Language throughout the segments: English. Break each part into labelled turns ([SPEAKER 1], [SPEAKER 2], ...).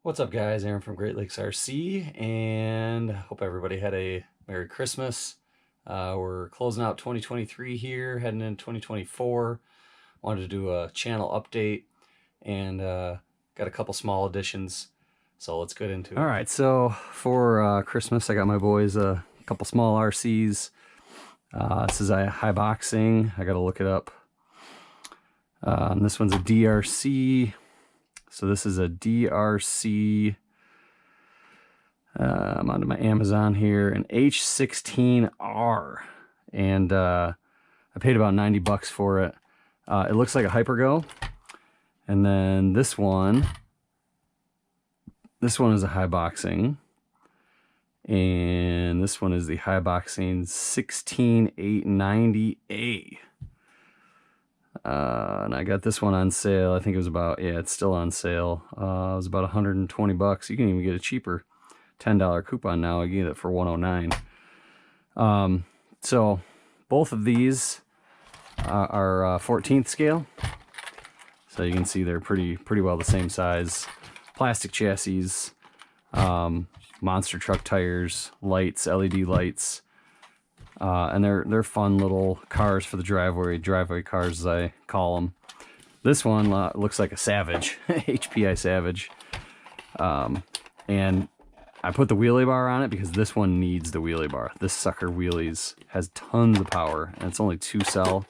[SPEAKER 1] What's up, guys? Aaron from Great Lakes RC, and hope everybody had a Merry Christmas. We're closing out 2023 here, heading into 2024. Wanted to do a channel update, and got a couple small additions, so let's get into it. All right, so for Christmas, I got my boys a couple small RCs. This is a Haiboxing. I got to look it up. This one's a DRC. So this is a DRC, I'm onto my Amazon here, an H16R, and I paid about 90 bucks for it. It looks like a Hypergo, and then this one is a Haiboxing, and this one is the Haiboxing 16890A. And I got this one on sale. I think it was about, yeah, it's still on sale. It was about 120 bucks. You can even get a cheaper $10 coupon now. You get it for 109. So both of these are 14th scale. So you can see they're pretty well the same size. Plastic chassis, monster truck tires, lights, LED lights. And they're fun little cars for the driveway cars, as I call them. This one looks like a Savage, HPI Savage. And I put the wheelie bar on it because this one needs the wheelie bar. This sucker wheelies, has tons of power, and it's only 2-cell.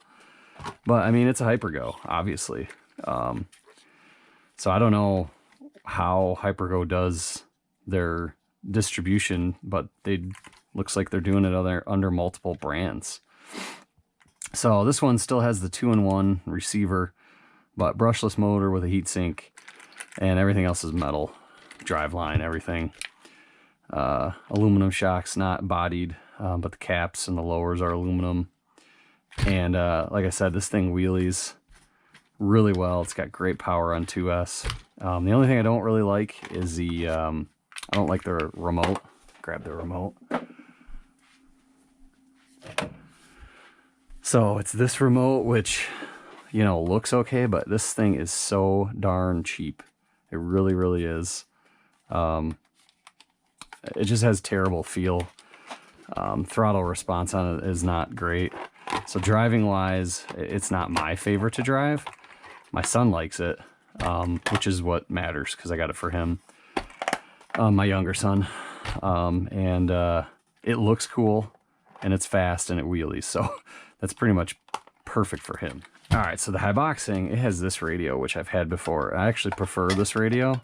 [SPEAKER 1] But I mean, it's a Hypergo, obviously. So I don't know how Hypergo does their distribution, but looks like they're doing it under multiple brands. So this one still has the 2-in-1 receiver, but brushless motor with a heatsink, and everything else is metal. Driveline, everything. Aluminum shocks, not bodied, but the caps and the lowers are aluminum. And like I said, this thing wheelies really well. It's got great power on 2S. The only thing I don't really like is I don't like the remote. Grab the remote. So it's this remote, which, you know, looks okay, but this thing is so darn cheap. It really, really is. It just has terrible feel. Throttle response on it is not great. So driving wise, it's not my favorite to drive. My son likes it, which is what matters because I got it for him, my younger son. And it looks cool, and it's fast, and it wheelies, so that's pretty much perfect for him. All right, so the Haiboxing, it has this radio, which I've had before. I actually prefer this radio.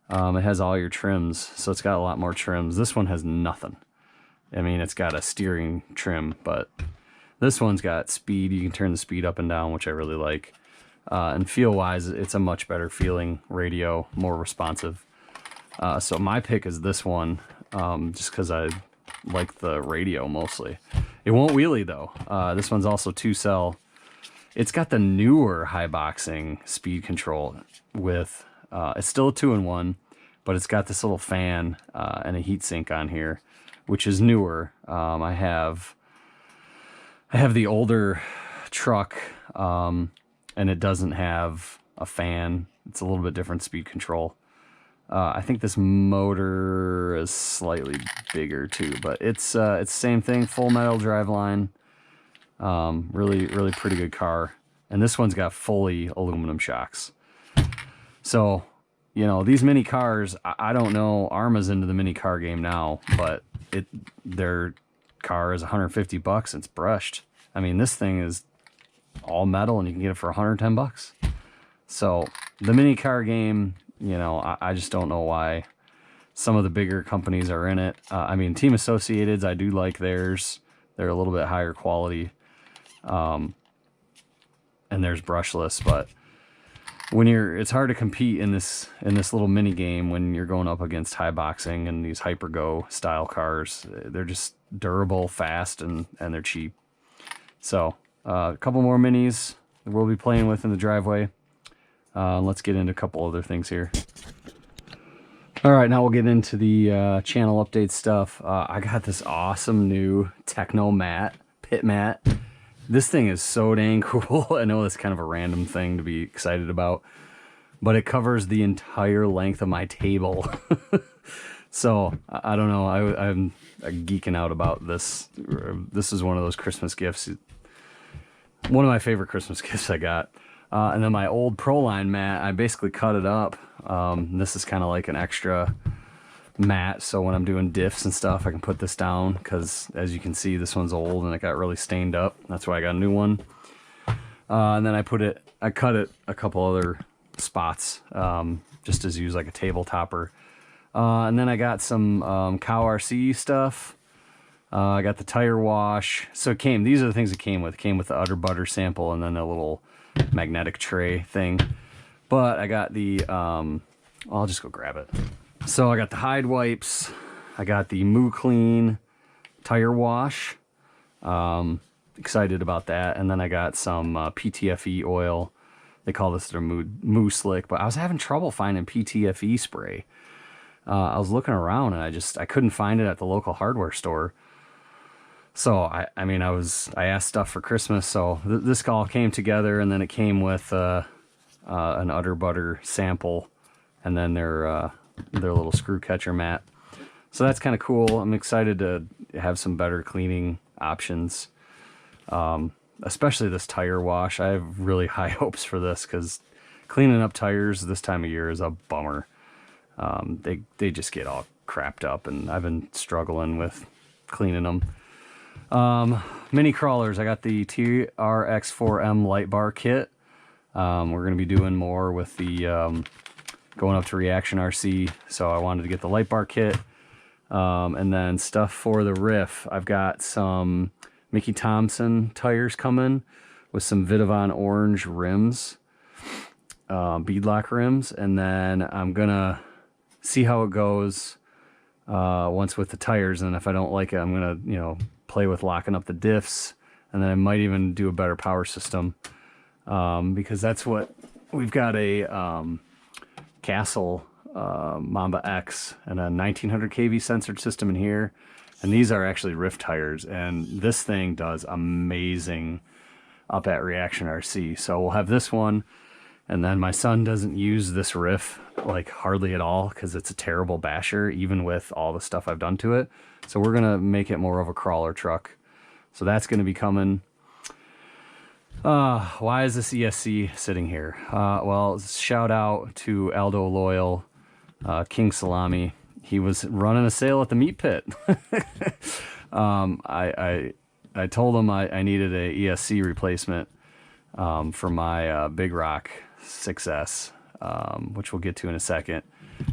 [SPEAKER 1] It has all your trims, so it's got a lot more trims. This one has nothing. I mean, it's got a steering trim, but this one's got speed. You can turn the speed up and down, which I really like. And feel-wise, it's a much better feeling radio, more responsive. So my pick is this one, just because I like the radio mostly. It won't wheelie though. This one's also 2-cell. It's got the newer Haiboxing speed control with, it's still a 2-in-1, but it's got this little fan and a heatsink on here, which is newer. I have the older truck, and it doesn't have a fan. It's a little bit different speed control. I think this motor is slightly bigger too, but it's same thing, full metal driveline. Really pretty good car. And this one's got fully aluminum shocks. So, you know, these mini cars, I don't know, Arma's into the mini car game now, but their car is 150 bucks. It's brushed. I mean, this thing is all metal, and you can get it for 110 bucks. So the mini car game, you know, I just don't know why some of the bigger companies are in it. I mean, Team Associated's, I do like theirs. They're a little bit higher quality. And there's brushless, but it's hard to compete in this little mini game when you're going up against Haiboxing and these Hypergo style cars. They're just durable, fast, and they're cheap. So a couple more minis we'll be playing with in the driveway. Let's get into a couple other things here. All right, now we'll get into the channel update stuff. I got this awesome new Techno mat, pit mat. This thing is so dang cool. I know that's kind of a random thing to be excited about, but it covers the entire length of my table. So I don't know. I'm geeking out about this. This is one of those Christmas gifts. One of my favorite Christmas gifts I got. And then my old Proline mat, I basically cut it up. This is kind of like an extra mat, so when I'm doing diffs and stuff, I can put this down, because as you can see, this one's old and it got really stained up. That's why I got a new one. And then I cut it a couple other spots, just as use like a table topper. And then I got some Cow RC stuff. I got the tire wash. So these are the things it came with. It came with the udder butter sample and then a little magnetic tray thing. But I got the, I'll just go grab it. So I got the hide wipes. I got the Moo Clean tire wash. Excited about that. And then I got some PTFE oil. They call this their Moo Slick, but I was having trouble finding PTFE spray. I was looking around and I couldn't find it at the local hardware store. So I asked stuff for Christmas, so this all came together, and then it came with an udder butter sample, and then their little screw catcher mat. So that's kind of cool. I'm excited to have some better cleaning options, especially this tire wash. I have really high hopes for this, because cleaning up tires this time of year is a bummer. They just get all crapped up, and I've been struggling with cleaning them. Mini crawlers. I got the TRX4M light bar kit. We're going to be doing more with the going up to Reaction RC, so I wanted to get the light bar kit. And then stuff for the riff. I've got some Mickey Thompson tires coming with some Vidavon orange rims, beadlock rims, and then I'm gonna see how it goes once with the tires, and if I don't like it, I'm gonna play with locking up the diffs, and then I might even do a better power system, because that's what we've got, a Castle Mamba X and a 1900 kV censored system in here, and these are actually riff tires, and this thing does amazing up at Reaction RC. So we'll have this one, and then my son doesn't use this riff like hardly at all, because it's a terrible basher even with all the stuff I've done to it. So we're gonna make it more of a crawler truck, so that's gonna be coming. Why is this ESC sitting here? Well, shout out to Aldo Loyal, King Salami. He was running a sale at the meat pit. I told him I needed a ESC replacement for my Big Rock 6S, which we'll get to in a second.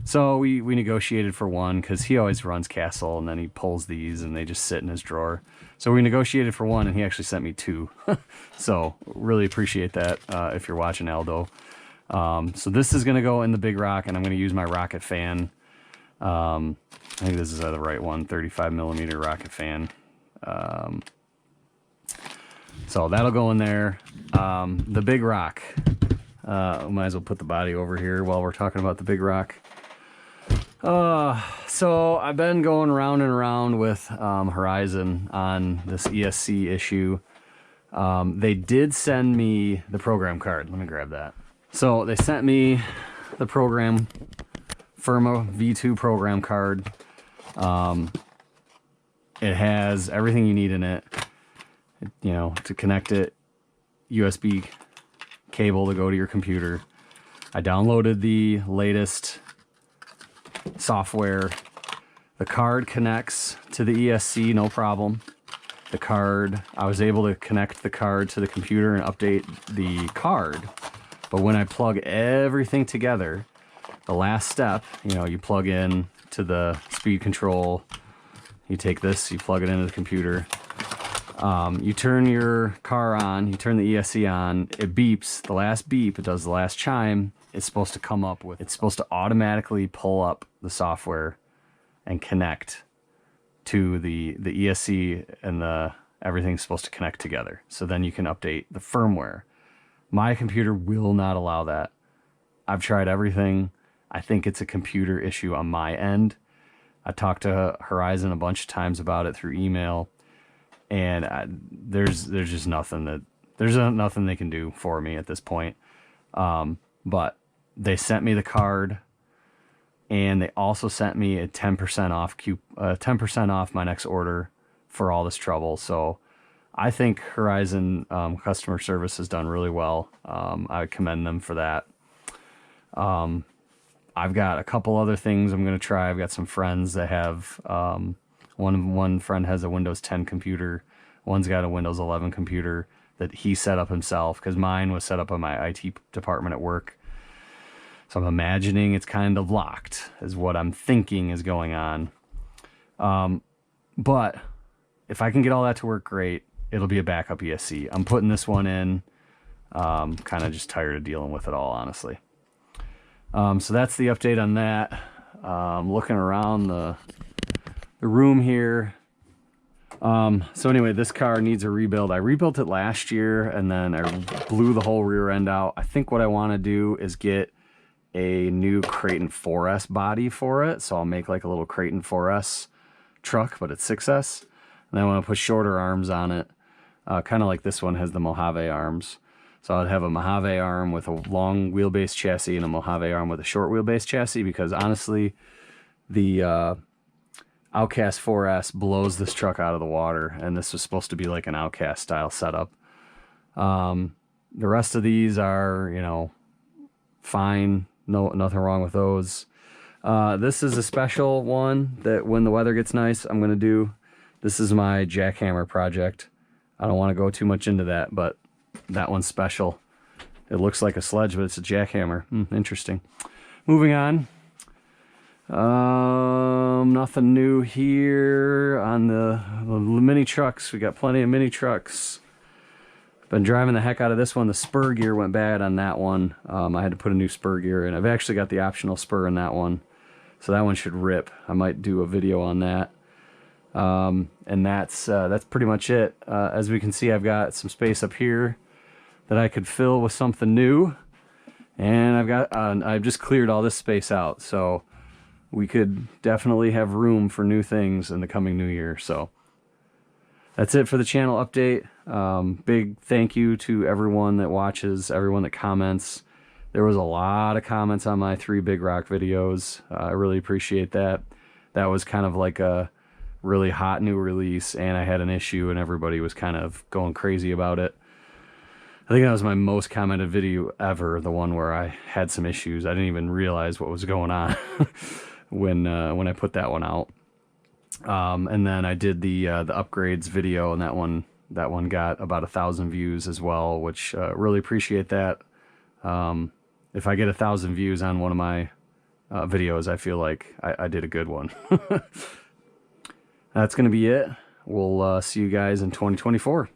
[SPEAKER 1] So we negotiated for one, because he always runs Castle, and then he pulls these and they just sit in his drawer. So we negotiated for one, and he actually sent me two. So really appreciate that if you're watching, Aldo. So this is going to go in the Big Rock, and I'm going to use my rocket fan. I think this is the right one, 35 millimeter rocket fan. So that'll go in there. The Big Rock. Might as well put the body over here while we're talking about the Big Rock. So I've been going round and around with Horizon on this ESC issue. They did send me the program card. Let me grab that. So they sent me the program Firma V2 program card. It has everything you need in it, to connect it, USB cable to go to your computer. I downloaded the latest software. The card connects to the ESC, no problem. I was able to connect the card to the computer and update the card. But when I plug everything together, the last step, you plug in to the speed control, you take this, you plug it into the computer, you turn your car on, you turn the ESC on, it beeps, the last beep, it does the last chime, it's supposed to automatically pull up the software and connect to the ESC, and everything's supposed to connect together. So then you can update the firmware. My computer will not allow that. I've tried everything. I think it's a computer issue on my end. I talked to Horizon a bunch of times about it through email, and there's just nothing they can do for me at this point. But they sent me the card, and they also sent me a 10% off 10% off my next order for all this trouble. So I think Horizon customer service has done really well. I commend them for that. I've got a couple other things I'm going to try. I've got some friends that have, one friend has a Windows 10 computer. One's got a Windows 11 computer that he set up himself, because mine was set up on my IT department at work. So I'm imagining it's kind of locked, is what I'm thinking is going on. But if I can get all that to work great, it'll be a backup ESC. I'm putting this one in. Kind of just tired of dealing with it all, honestly. So that's the update on that. Looking around the room here. So anyway, this car needs a rebuild. I rebuilt it last year, and then I blew the whole rear end out. I think what I want to do is get a new Creighton 4S body for it. So I'll make like a little Creighton 4S truck, but it's 6S. And then I want to put shorter arms on it. Kind of like this one has the Mojave arms. So I'd have a Mojave arm with a long wheelbase chassis and a Mojave arm with a short wheelbase chassis, because honestly, the Outcast 4S blows this truck out of the water, and this was supposed to be like an Outcast style setup. The rest of these are, you know, fine. Nothing wrong with those. This is a special one that when the weather gets nice, I'm going to do. This is my Jackhammr project. I don't want to go too much into that, but that one's special. It looks like a sledge, but it's a jackhammer. Interesting. Moving on. Nothing new here on the mini trucks. We got plenty of mini trucks. Been driving the heck out of this one. The spur gear went bad on that one. I had to put a new spur gear in. I've actually got the optional spur in that one, so that one should rip. I might do a video on that. And that's pretty much it. As we can see, I've got some space up here that I could fill with something new, and I've just cleared all this space out, so we could definitely have room for new things in the coming new year. So that's it for the channel update. Big thank you to everyone that watches, everyone that comments. There was a lot of comments on my 3 Big Rock videos. I really appreciate that. That was kind of like a really hot new release, and I had an issue, and everybody was kind of going crazy about it. I think that was my most commented video ever, the one where I had some issues. I didn't even realize what was going on when I put that one out. And then I did the upgrades video, and that one got about 1,000 views as well, which really appreciate that. If I get 1,000 views on one of my videos, I feel like I did a good one. That's going to be it. We'll see you guys in 2024.